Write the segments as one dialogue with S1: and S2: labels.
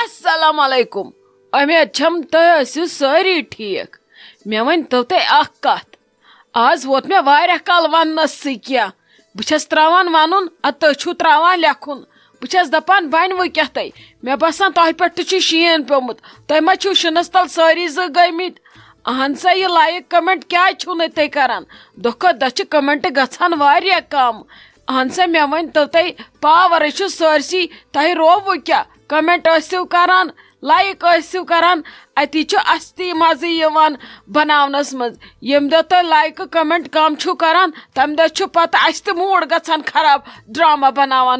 S1: السلام علیکم امید چھم تُہۍ ٲسِو سٲری ٹھیٖک مےٚ ؤنۍتو تُہۍ اکھ کتھ آز ووت مےٚ واریاہ کال وننسٕے کینٛہہ بہٕ چھس تراوان ونُن ادٕ تُہۍ چھِو تراوان لیکھُن بہٕ چھس دپان بنہِ وۄنۍ کیٛاہتھٕے مےٚ باسان تۄہہِ پٮ۪ٹھ تہِ چھُ شیٖن پیوٚمُت تُہۍ ما چھِو شِنس تل سٲری زٕ گٔمٕتۍ اہن سا یہِ لایک کمنٹ کیٛازِ چھِو نہٕ تُہۍ کران دۄہ کھۄتہٕ دۄہ چھِ کمنٹ گژھان واریاہ کم اہن سا مےٚ ؤنۍتو تُہۍ پاورے چھُ سٲرسٕے تۄہہِ رووٕ کیٛاہ کمنٹ ٲسِو کران لایک ٲسِو کران اتی چھُ اصلی مزٕ یِوان بناونس منٛز ییٚمہِ دۄہ تُہۍ لایکہٕ کمنٹ کم چھِو کران تمہِ دۄہ چھُ پتہٕ اسہِ تہِ موٗڈ گژھان خراب ڈراما بناوان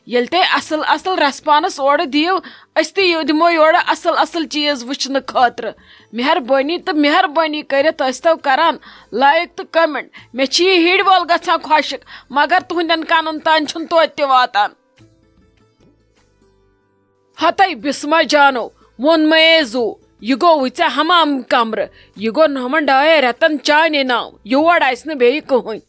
S1: ییٚلہِ تُہۍ اصل اصل ریسپانس اورٕ دِیو أسۍ تہِ دِمو یورٕ اصل اصل چیٖز وٕچھنہٕ خٲطرٕ مہربٲنی تہٕ مہربٲنی کٔرِتھ ٲسۍتو کران لایک تہٕ کمنٹ مےٚ چھِ یہِ ہِڑ وول گژھان خۄشِک مگر تُہنٛدٮ۪ن کَنن تانۍ چھُنہٕ توتہِ تہِ واتان ہتَے بسما جانو ووٚنمَے زو یہِ گوٚوٕے ژےٚ حمام کمرٕ یہِ گوٚو نوٚمن ڈاین رٮ۪تن چانے ناو یور آسہِ نہٕ بیٚیہِ کٕہٕنۍ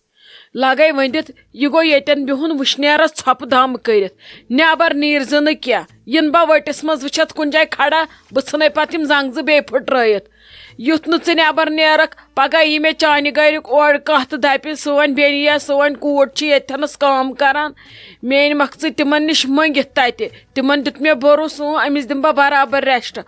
S1: لگے ؤنِتھ یہِ گوٚو ییٚتٮ۪ن بِہُن وٕشنیرس ژھۄپہٕ دم کٔرِتھ نٮ۪بر نیٖر زٕ نہٕ کینٛہہ یِنہٕ بہٕ ؤٹِس منٛز وٕچھتھ کُنہِ جایہِ کھڑا بہٕ ژھٕنَے پتہٕ یِم زنٛگ زٕ بیٚیہِ پھٕٹرٲیِتھ یُتھ نہٕ ژٕ نٮ۪بر نیرکھ پگاہ یی مےٚ چانہِ گرِکۍ اورٕ کانٛہہ تہٕ دپہِ سٲنۍ بیٚنہِ یا سٲنۍ کوٗر چھِ ییٚتھٮ۪نس کٲم کران میٲنۍ مۄکھٕ تِمن نِش منٛگِتھ تتہِ تِمن دیُت مےٚ بروسہٕ أمِس دِمہٕ بہٕ برابر ریسٹ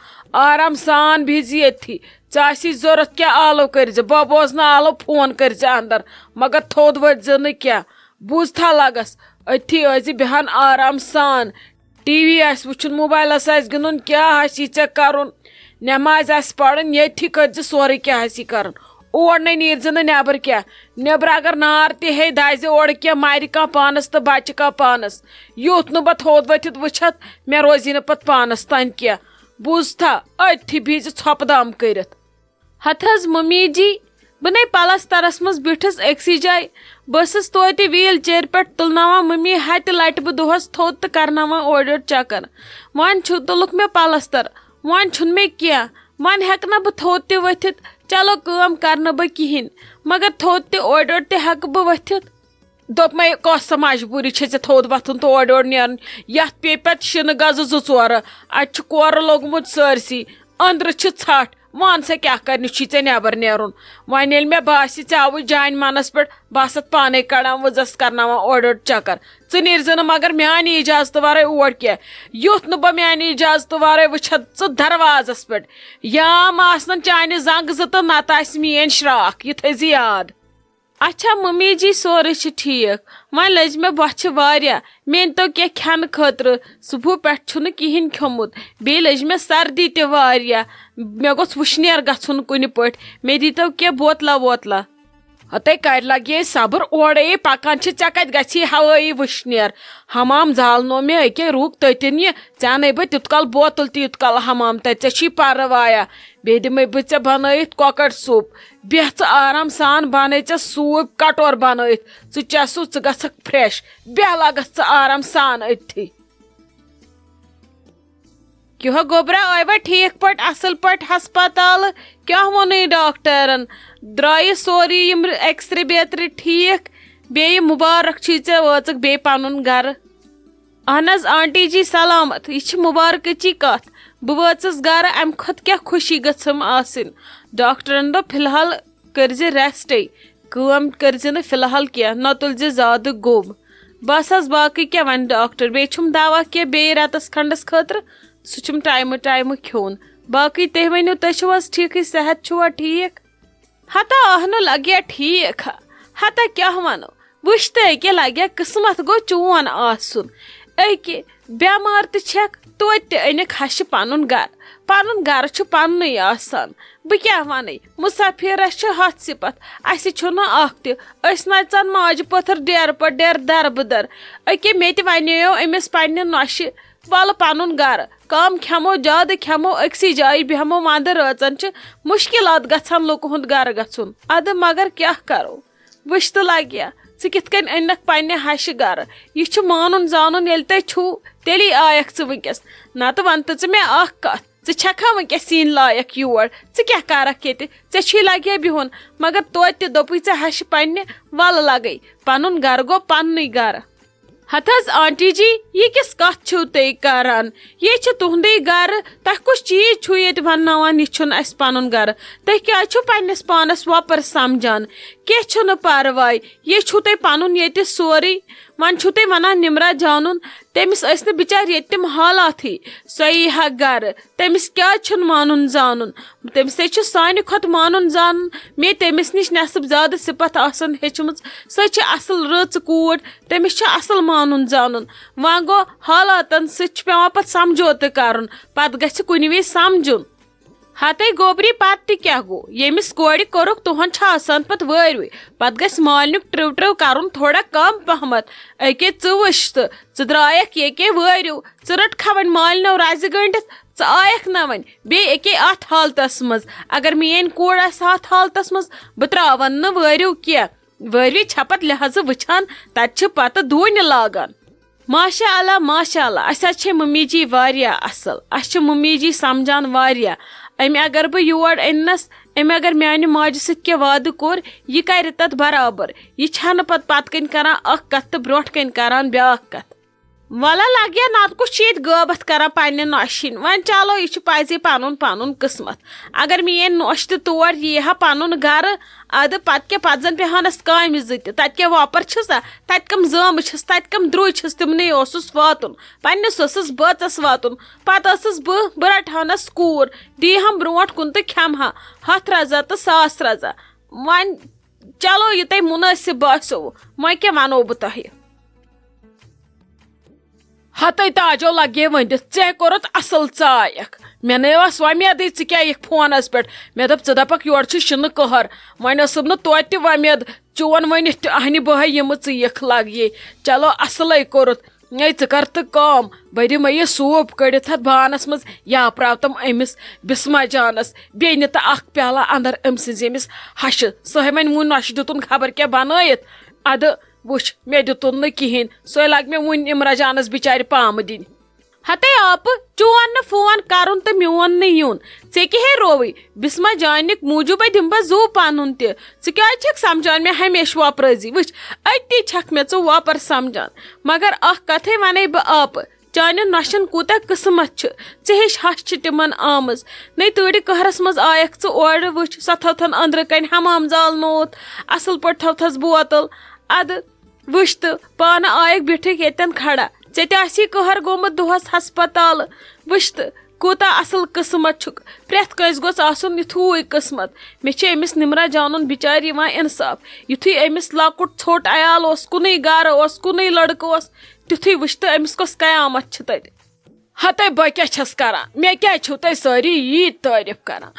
S1: آرام سان بِہزِ ییٚتھی ژےٚ آسی ضوٚرتھ کینٛہہ آلو کٔرزِ بہٕ بوزنہٕ آلو فون کٔرزِ اندر مگر تھوٚد ؤتھزِ نہٕ کینٛہہ بوٗزتھا لگس أتھی ٲسزِ بیہان آرام سان ٹی وی آسہِ وٕچھُن موبایلس آسہِ گِنٛدُن کیٛاہ آسی ژےٚ کرُن نٮ۪مازِ آسہِ پرٕنۍ ییٚتھی کٔرزِ سورُے کینٛہہ آسی کرُن اور نے نیٖرزِ نہٕ نٮ۪بر کینٛہہ نٮ۪برٕ اگر نار تہِ ہے دزِ اورٕ کینٛہہ مرِ کانٛہہ پانس تہٕ بچہِ کانٛہہ پانس یُتھ نہٕ بہٕ تھوٚد ؤتھِتھ وٕچھتھ مےٚ روزی نہٕ پتہٕ پانس تانۍ کینٛہہ بوٗزتھا أتھی بِہزِ ژھۄپہٕ دم کٔرِتھ ہتھ حظ ممی جی بہٕ نے پلسترس منٛز بیٖٹھٕس أکسٕے جایہِ بہٕ ٲسٕس توتہِ ویٖل چیرِ پٮ۪ٹھ تُلناوان ممی ہتہِ لٹہِ بہٕ دۄہس تھوٚد تہٕ کرناوان اورٕ یورٕ چکر وۄنۍ تُلُکھ مےٚ پلستر وۄنۍ چھُنہٕ مےٚ کینٛہہ وۄنۍ ہٮ۪کہٕ نہٕ بہٕ تھوٚد تہِ ؤتھِتھ چلو کٲم کرنہٕ بہٕ کہیٖنۍ مگر تھوٚد تہِ اورٕ یورٕ تہِ ہٮ۪کہٕ بہٕ ؤتھِتھ دوٚپمے کۄس سۄ مجبوٗری چھے ژےٚ تھوٚد وۄتھُن تہٕ اورٕ یورٕ نیرُن یتھ پیٚیہِ پتہٕ شِنہٕ گزٕ 2-4 اتہِ چھُ کورٕ لوٚگمُت سٲرسٕے أنٛدرٕ چھِ ژھٹھ وَن سا کیٛاہ کرنہِ چھُے ژےٚ نٮ۪بر نیرُن وۄنۍ ییٚلہِ مےٚ باسہِ ژےٚ آوُے جانہِ منس پٮ۪ٹھ بہٕ آسَتھ پانے کڑان وٕزس کرناوان اورٕ یورٕ چکر ژٕ نیٖرزِ نہٕ مگر میانہِ اجازتہٕ ورٲے اور کینٛہہ یُتھ نہٕ بہٕ میانہِ اجازتہٕ ورٲے وٕچھتھ ژٕ دروازس پٮ۪ٹھ یا ما آسنن چانہِ زنٛگہٕ زٕ تہٕ نتہٕ آسہِ میٲنۍ شراکھ یہِ تھٲیزِ یاد اچھا ممی جی سورُے چھُ ٹھیٖک وۄنۍ لٔج مےٚ بۄچھِ واریاہ مےٚ أنۍتو کینٛہہ کھٮ۪نہٕ خٲطرٕ صبحو پٮ۪ٹھ چھُنہٕ کہیٖنۍ کھیوٚمُت بیٚیہِ لٔج مےٚ سردی تہِ واریاہ مےٚ گوٚژھ وٕشنیر گژھُن کُنہِ پٲٹھۍ مےٚ دیٖتو کینٛہہ بوتلا ووتلا ہتَے کَرِ لگے صبر اورے پکان چھِ ژےٚ کتہِ گژھی ہوٲیی وٕشنیر حمام زالنو مےٚ أکے رُک تٔتِن یہِ ژےٚ اَنَے بہٕ تیُت کال بوتل تہِ یُت کال حمام تتہِ ژےٚ چھی پروایا بیٚیہِ دِمے بہٕ ژےٚ بنٲیِتھ کۄکر سوٗپ بیٚہہ ژٕ آرام سان بنے ژےٚ سوٗپ کٹور بنٲیِتھ ژٕ چےٚ سُہ ژٕ گژھکھ فرٛٮ۪ش بیٚہہ لگس ژٕ آرام سان أتھی کیٛاہ گوٚبرا آیوا ٹھیٖک پٲٹھۍ اصل پٲٹھۍ ہسپتالہٕ کیٛاہ ووٚنُے ڈاکٹرن درٛایہِ سورُے یِم ایٚکٕسرے بیترِ ٹھیٖک بیٚیہِ مُبارک چھُے ژےٚ وٲژٕکھ بیٚیہِ پنُن گرٕ اہن حظ آنٹی جی سلامت یہِ چھِ مُبارکٕچی کتھ بہٕ وٲژٕس گرٕ امہِ کھۄتہٕ کیٛاہ خوشی گٔژھٕم آسٕنۍ ڈاکٹرن دوٚپ فلحال کٔرزِ ریسٹے کٲم کٔرزِ نہٕ فلحال کینٛہہ نہ تُلزِ زیادٕ گوٚب بس حظ باقٕے کیٛاہ ونہِ ڈاکٹر بیٚیہِ چھُم دوا کینٛہہ بیٚیہِ رٮ۪تس کھنٛڈس خٲطرٕ سُہ چھُم ٹایمہٕ ٹایمہٕ کھیوٚن باقٕے تُہۍ ؤنِو تُہۍ چھِو حظ ٹھیٖکٕے صحت چھُوا ٹھیٖک ہتا اہنہٕ لگیا ٹھیٖک ہتا کیٛاہ ونو وٕچھ تہٕ أکے لگیا قٕسمت گوٚو چون آسُن أکے بٮ۪مار تہِ چھکھ توتہِ تہِ أنِکھ ہشہِ پنُن گرٕ چھُ پننُے آسان بہٕ کیٛاہ ونے مُسافِرس چھِ ہتھ صِفت اسہِ چھُنہٕ اکھ تہِ أسۍ نژان ماجہِ پٔتھٕر ڈیرٕ پتہٕ ڈیرٕ دربٕدر أکے مےٚ تہِ ونیو أمِس پننہِ نۄشہِ ولہٕ پنُن گرٕ کم کھٮ۪مو زیادٕ کھٮ۪مو أکسٕے جایہِ بیٚہمو ونٛدٕ رٲژن چھِ مُشکِلات گژھان لُکہٕ ہُنٛد گرٕ گژھُن ادٕ مگر کیٛاہ کرو وٕچھ تہٕ لگیا ژٕ کِتھ کٔنۍ أنکھ پننہِ ہشہِ گرٕ یہِ چھُ مانُن زانُن ییٚلہِ تۄہہِ چھُو تیٚلی آیکھ ژٕ وٕنکیٚس نتہٕ ون تہٕ ژٕ مےٚ اکھ کتھ ژٕ چھکھا وٕنکیٚس یِنۍ لایق یور ژٕ کیٛاہ کرکھ ییٚتہِ ژےٚ چھُے لگیا بِہُن مگر توتہِ تہِ دوٚپُے ژےٚ ہشہِ پننہِ ولہٕ لگے پنُن گرٕ گوٚو پننُے گرٕ ہتھ حظ آنٹی جی یہ کس کت چھو تُہۍ کران یہ چھ تُہندے گھر تۄہہِ کُس چیز چھو ییٚتہِ ونناوان یہ چھُنہٕ اسہِ پنُن گھر تُہۍ کیازِ چھو پننس پانس وۄپر سمجھان کینٛہہ چھُنہٕ پرواے یہ چھو تُہۍ پنُن ییٚتہِ سورُے وۄنۍ چھو تُہۍ ونان نمرا جانُن تٔمِس ٲسۍ نہٕ بِچارِ ییٚتہِ تِم حالاتھٕے سۄ یی ہا گرٕ تٔمِس کیازِ چھُنہٕ مانُن زانُن تٔمِس ہے چھُ سانہِ کھۄتہٕ مانُن زانُن مے تٔمِس نِش نٮ۪صٕب زیادٕ صفت آسان ہیٚچھمٕژ سۄ چھِ اصل رٕژ کوٗر تٔمِس چھُ اصل مانُن زانُن وۄنۍ گوٚو حالاتن سۭتۍ چھُ پیوان پتہٕ سمجھوتہٕ کرُن پتہٕ گژھِ کُنہِ وِزِ سمجھُن ہتے گوبری پتہٕ تہِ کیاہ گوٚو ییٚمِس کورِ کوٚرُکھ تُہُنٛد چھُ آسان پتہٕ وٲروٕے پتہٕ گژھِ مالنیُک ٹرٛو ٹرٛو کرُن تھوڑا کم پہمت أکے ژٕ وٕچھ تہٕ ژٕ درٛایکھ ییٚکے وٲرِو ژٕ رٔٹکھا وۄنۍ مالنیو رزِ گٔنڈِتھ ژٕ آیکھ نہ وۄنۍ بیٚیہِ أکے اتھ حالتس منٛز اگر میٲنۍ کوٗر آسہِ اتھ حالتس منٛز بہٕ تراون نہٕ وٲرِو کینٛہہ وٲروِ چھےٚ پتہٕ لحاظہٕ وٕچھان تتہِ چھِ پتہٕ دوٗنہِ لاگان ماشاء اللہ اسہِ حظ چھِ ممی جی واریاہ اصل اسہِ چھِ ممی جی سمجھان واریاہ أمۍ اگر بہٕ یور أننس أمۍ اگر میانہِ ماجہِ سۭتۍ کینٛہہ وعدٕ کوٚر یہِ کرِ تتھ برابر یہِ چھنہٕ پتہٕ کٔنۍ کران اکھ کتھ تہٕ برونٛٹھ کٔنۍ کران بیاکھ کتھ ولا لگیا نتہٕ کُس چھُ ییٚتہِ غٲبت کران پننہِ نۄشہِ ہِنٛدۍ وۄنۍ چلو یہِ چھُ پزی پنُن پنُن قٕسمت اگر میٲنۍ نۄش تہِ تور یی ہا پنُن گرٕ ادٕ پتہٕ کیاہ پتہٕ زن پیہانس کامہِ زٕ تہِ تتہِ کیاہ وۄپر چھسا تتہِ کم زٲمہٕ چھس تتہِ کم درٛوے چھس تِمنٕے اوسُس واتُن پننِس اوسُس بٲژس واتُن پتہٕ ٲسٕس بہٕ رٹہانس کوٗر دیٖہم برونٛٹھ کُن تہٕ کھٮ۪مہا 100 رۄپیہِ تہٕ 1,000 رۄپیہِ وۄنۍ چلو یہِ تۄہہِ مُنٲسِب باسیو وۄنۍ کیاہ ونو بہٕ تۄہہِ ہتے تاجو لگے ونِتھ ژےٚ کوٚرُتھ اصل ژٕ آیکھ مےٚ نٔوس وۄمید ژٕ کیٛاہ یِکھ فونس پٮ۪ٹھ مےٚ دوٚپ ژٕ دپکھ یورٕ چھُ شِنہٕ قہر وۄنۍ ٲسٕم نہٕ توتہِ تہِ وۄمید چون ؤنِتھ تہِ اہنہِ بہے یِمہٕ ژٕ یِکھ لگیے چلو اصلے کوٚرُتھ ہے ژٕ کر تہٕ کٲم بہٕ دِمے یہِ سوٗپ کٔڑِتھ اتھ بانس منٛز یا پراوتم أمِس بسما جانس بیٚنہِ تہٕ اکھ پیالہ اندر أمۍ سٕنٛزِ ییٚمِس ہشہِ سۄے وۄنۍ وُنۍ نۄشہِ دِتُن خبر کیٛاہ بنٲیِتھ ادٕ وٕچھ مےٚ دِتُن نہٕ کِہینۍ سۄے لگہِ مےٚ وُنۍ اِمرا جانس بِچارِ پامہٕ دِنۍ ہتے آپہٕ چون نہٕ فون کرُن تہٕ میون نہٕ یُن ژےٚ کیٛاہ رووٕے بسما جانِک موٗجوٗبے دِمہٕ بہٕ زوٗ پنُن تہِ ژٕ کیٛازِ چھکھ سمجھان مےٚ ہمیشہٕ وۄپرٲزی وٕچھ أتی چھکھ مےٚ ژٕ وۄپر سمجھان مگر اکھ کتھے ونے بہٕ آپہٕ چانٮ۪ن نۄشن کوٗتاہ قٕسمت چھُ ژےٚ ہِش ہش چھِ تِمن آمٕژ نے تۭرِ قہرس منٛز آیکھ ژٕ اورٕ وٕچھ سۄ تھٲوتھن أنٛدرٕ کنہِ حمام زالنووُتھ اصل پٲٹھۍ تھٲوتھس بوتل ادٕ وٕچھ تہٕ پانہٕ آیکھ بیٖٹھٕکھ ییٚتٮ۪ن کھڑا ژےٚ تہِ آسی قہر گوٚمُت دۄہس ہسپتالہٕ وٕچھ تہٕ کوٗتاہ اصل قٕسمت چھُکھ پرٮ۪تھ کٲنٛسہِ گوٚژھ آسُن یِتھُے قٕسمت مےٚ چھِ أمِس نمرا جانُن بِچارِ یِوان انصاف یِتھُے أمِس لۄکُٹ ژھوٚٹ عیال اوس کُنُے گرٕ اوس کُنُے لڑکہٕ اوس تِتھُے وٕچھ تہٕ أمِس کۄس قیامت چھِ تتہِ ہتے بہٕ کیٛاہ چھس کران مےٚ کیٛازِ چھِو تُہۍ سٲری ییٖتۍ تعریٖف کران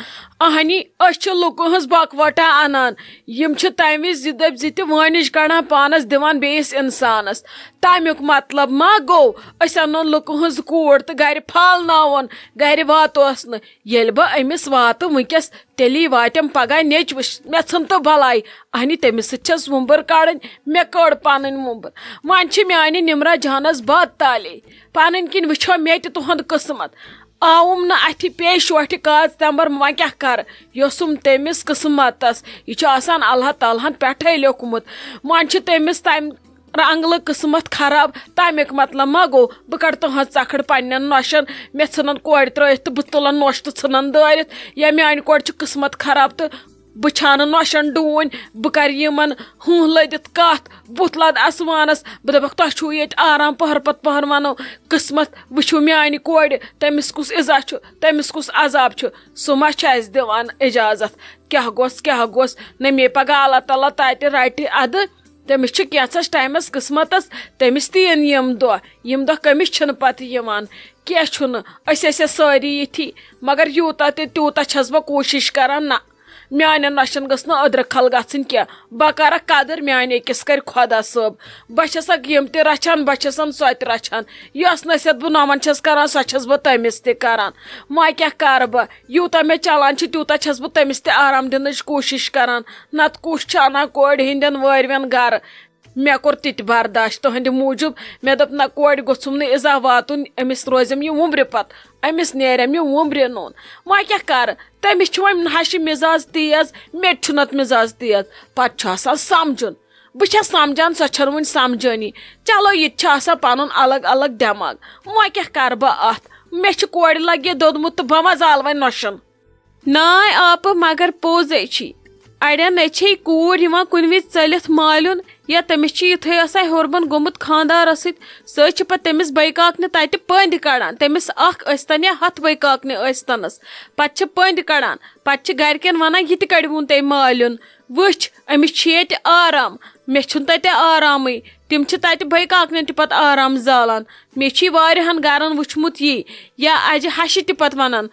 S1: اہنی أسۍ چھِ لُکہٕ ہٕنٛز بکوٹا انان یِم چھِ تمہِ وِزِ زِ دٔپۍ زِ تہِ وٲنِج کڑان پانس دِوان بیٚیِس انسانس تمیُک مطلب ما گوٚو أسۍ انون لُکہٕ ہٕنٛز کوٗر تہٕ گرِ پھالناوون گرِ واتوس نہٕ ییٚلہِ بہٕ أمِس واتہٕ وٕنکیٚس تیٚلی واتٮ۪م پگاہ نیچوِس مےٚ ژھٕن تہٕ بلاے اہنی تٔمِس سۭتۍ چھس وُمبٕر کڑٕنۍ مےٚ کٔڑ پنٕنۍ وُمبٕر وۄنۍ چھِ میانہِ نمرا جانس بد تالے پنٕنۍ کِنۍ وٕچھو مےٚ تہِ تُہُنٛد قٕسمت آوُم نہٕ اتھِ پے شوٹھِ کاژ تمبر وۄنۍ کیٛاہ کرٕ یوٚسُم تٔمِس قٕسمتس یہِ چھُ آسان اللہ تعالیٰ ہن پٮ۪ٹھے لیوکھمُت وۄنۍ چھِ تٔمِس تمہِ رنگلہٕ قٕسمت خراب تمیُک مطلب ما گوٚو بہٕ کڑٕ تُہنٛز ژکھڑ پننٮ۪ن نۄشن مےٚ ژھٕنن کورِ ترٲیِتھ تہٕ بہٕ تُلن نۄش تہٕ ژھٕنن دٲرِتھ یا میانہِ کورِ چھُ قٕسمت خراب تہٕ بہٕ چھانہٕ نۄشن ڈوٗنۍ بہٕ کرٕ یِمن ہُہ لٔدِتھ کتھ بُتھ لد اسمانس بہٕ دپکھ تۄہہِ چھُو ییٚتہِ آرام پہر پتہٕ پہر ونو قٕسمت وٕچھِو میانہِ کورِ تٔمِس کُس عزا چھُ تٔمِس کُس عذاب چھُ سُہ ما چھُ اسہِ دِوان اجازت کیٛاہ گوٚژھ نہ مے پگاہ اللہ تعالیٰ تتہِ رٹہِ ادٕ تٔمِس چھِ کینٛژھس ٹایمس قٕسمتس تٔمِس تہِ یِن یِم دۄہ کٔمِس چھِنہٕ پتہٕ یِوان کینٛہہ چھُنہٕ أسۍ ٲسۍ سٲری یِتھی مگر یوٗتاہ تہِ تیوٗتاہ چھس بہٕ کوٗشش کران نہ میانٮ۪ن نۄشن گٔژھ نہٕ أدرٕ کھل گژھٕنۍ کینٛہہ بہٕ کرکھ قدٕر میانہِ أکِس کرِ خۄدا صٲب بہٕ چھسکھ یِم تہِ رچھان بہٕ چھسن سۄ تہِ رچھان یۄس نصیحت بہٕ نوٚمن چھس کران سۄ چھس بہٕ تٔمِس تہِ کران وۄنۍ کیٛاہ کرٕ بہٕ یوٗتاہ مےٚ چلان چھُ تیوٗتاہ چھس بہٕ تٔمِس تہِ آرام دِنٕچ کوٗشش کران نتہٕ کُس چھُ انان کورِ ہٕنٛدٮ۪ن وٲروٮ۪ن گرٕ مےٚ کوٚر تہِ تہِ برداشت تُہنٛدِ موٗجوٗب مےٚ دوٚپ نہ کورِ گوٚژھُم نہٕ اِزا واتُن أمِس روزٮ۪م یہِ وُمبرِ پتہٕ أمِس نیرٮ۪م یہِ وُمبرِ نوٚن وۄنۍ کیٛاہ کرٕ تٔمِس چھُ وۄنۍ ہشہِ مِزاز تیز مےٚ تہِ چھُ نتہٕ مِزاز تیز پتہٕ چھُ آسان سمجُن بہٕ سمجھان سۄ چھنہٕ وُنہِ سمجھٲنی چلو یہِ تہِ چھُ آسان پنُن الگ الگ دٮ۪ماغ وۄنۍ کیٛاہ کرٕ بہٕ اتھ مےٚ چھُ کورِ لگہِ یہِ دوٚدمُت تہٕ بہٕ ما زالہٕ وۄنۍ نۄشن ناے آپہٕ مگر پوٚزے چھی اڑٮ۪ن نے چھے کوٗر یِوان کُنہِ وِزِ ژٔلِتھ مالیُن یا تٔمِس چھُ یِتھُے آسان ہیوٚربۄن گوٚمُت خانٛدارس سۭتۍ سۄ چھِ پتہٕ تٔمِس بٔے کاکنہِ تتہِ پٔنٛدۍ کڑان تٔمِس اکھ ٲسۍتن یا 100 بٔے کاکنہِ ٲسۍتنس پتہٕ چھِ پٔنٛدۍ کڑان پتہٕ چھِ گرِکٮ۪ن ونان یہِ تہِ کڑِوُن تٔمۍ مالیُن وٕچھ أمِس چھُ ییٚتہِ آرام مےٚ چھُنہٕ تتہِ آرامٕے تِم چھِ تتہِ بٔے کاکنٮ۪ن تہِ پتہٕ آرام زالان مےٚ چھُ یہِ واریاہن گرن وٕچھمُت یی یا اجہِ ہشہِ تہِ پتہٕ ونان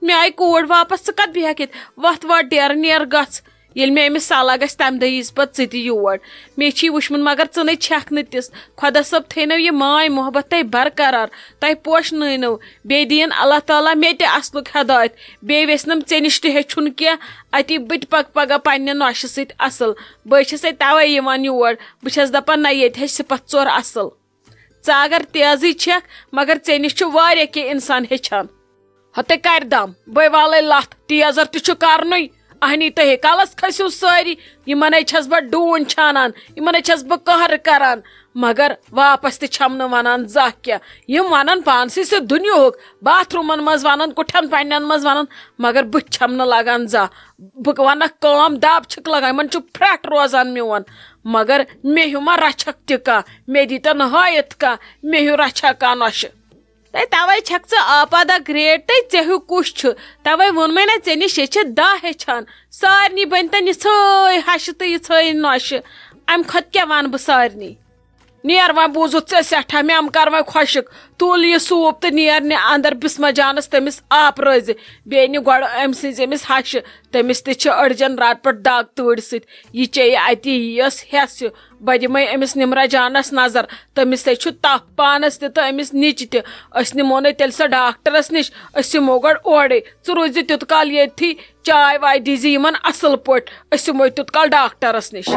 S1: مےٚ آیہِ کوٗر واپس ژٕ کتھ بیٚہکھ ییٚتہِ وتھ وتھ ڈیرٕ نیر گژھ ییٚلہِ مےٚ أمِس صلح گژھِ تمہِ دۄہ ییٖز پتہٕ ژٕ تہِ یور مےٚ چھُ یہِ وٕچھمُت مگر ژٕ نَے چھکھ نہٕ تِژھ خۄدا صٲب تھٲینو یہِ ماے محبت تۄہہِ برقرار تۄہہِ پوشنٲینو بیٚیہِ دِیِن اللہ تعالیٰ مےٚ تہِ اصلُک ہدایت بیٚیہِ ویژھنم ژےٚ نِش تہِ ہیٚچھُن کینٛہہ اتی بہٕ تہِ پکہٕ پگاہ پننہِ نۄشہِ سۭتۍ اصل بہٕ چھسے توے یِوان یور بہٕ چھس دپان نہ ییٚتہِ ہیٚچھ صِفت ژور اصل ژٕ اگر تیزٕے چھکھ مگر ژےٚ نِش چھُ واریاہ کینٛہہ انسان ہیٚچھان ہتے کرِ دم بٔے والے لتھ تیزر تہِ چھُ کرنُے اہنی تُہۍ کلس کھٔسِو سٲری یِمنے چھس بہٕ ڈوٗنۍ چھانان یِمنے چھس بہٕ قہر کران مگر واپس تہِ چھم نہٕ ونان زانٛہہ کینٛہہ یِم ونان پانسٕے سۭتۍ دُنیہُک باتھ روٗمن منٛز ونان کُٹھٮ۪ن پننٮ۪ن منٛز ونان مگر بہٕ چھم نہٕ لگان زانٛہہ بہٕ ونکھ کٲم دب چھِکھ لگان یِمن چھُ پھرٛٹھ روزان میون مگر مےٚ ہیوٗ ما رچھکھ تہِ کانٛہہ مےٚ دیٖتن ہٲیِتھ کانٛہہ مےٚ ہیوٗ رچھا کانٛہہ نۄشہِ توے چھکھ ژٕ آپادا گریٹ تہٕ ژےٚ ہیوٗ کُس چھُ توے ووٚنمے نا ژےٚ نِش چھِ 10 ہیٚچھان سارنٕے بٔنۍتن یِژھٲے ہشہِ تہٕ یِژھٲے نۄشہِ امہِ کھۄتہٕ کیٛاہ ونہٕ بہٕ سارنٕے نیر وۄنۍ بوٗزُتھ ژےٚ سٮ۪ٹھاہ مےٚ کر وۄنۍ خۄشِک تُل یہِ سوٗپ تہٕ نیر نہِ اندر بسمہ جانس تٔمِس آب رٲزِ بیٚیہِ نہِ گۄڈٕ أمۍ سٕنٛزِ أمِس ہشہِ تٔمِس تہِ چھِ أڑجن رات پٲٹھۍ دگ تۭرِ سۭتۍ یہِ چیٚیہِ اتی یِیَس ہٮ۪س بہٕ دِمے أمِس نمرا جانس نظر تٔمِس تے چھُ تپھ پانس تہِ تہٕ أمِس نِچہِ تہِ أسۍ نِمو نہٕ تیٚلہِ سۄ ڈاکٹرس نِش أسۍ یِمو گۄڈٕ اورے ژٕ روٗزِ تیُت کال ییٚتھی چاے واے دیٖزِ یِمن اصل پٲٹھۍ أسۍ یِمو تیُت کال ڈاکٹرس نِش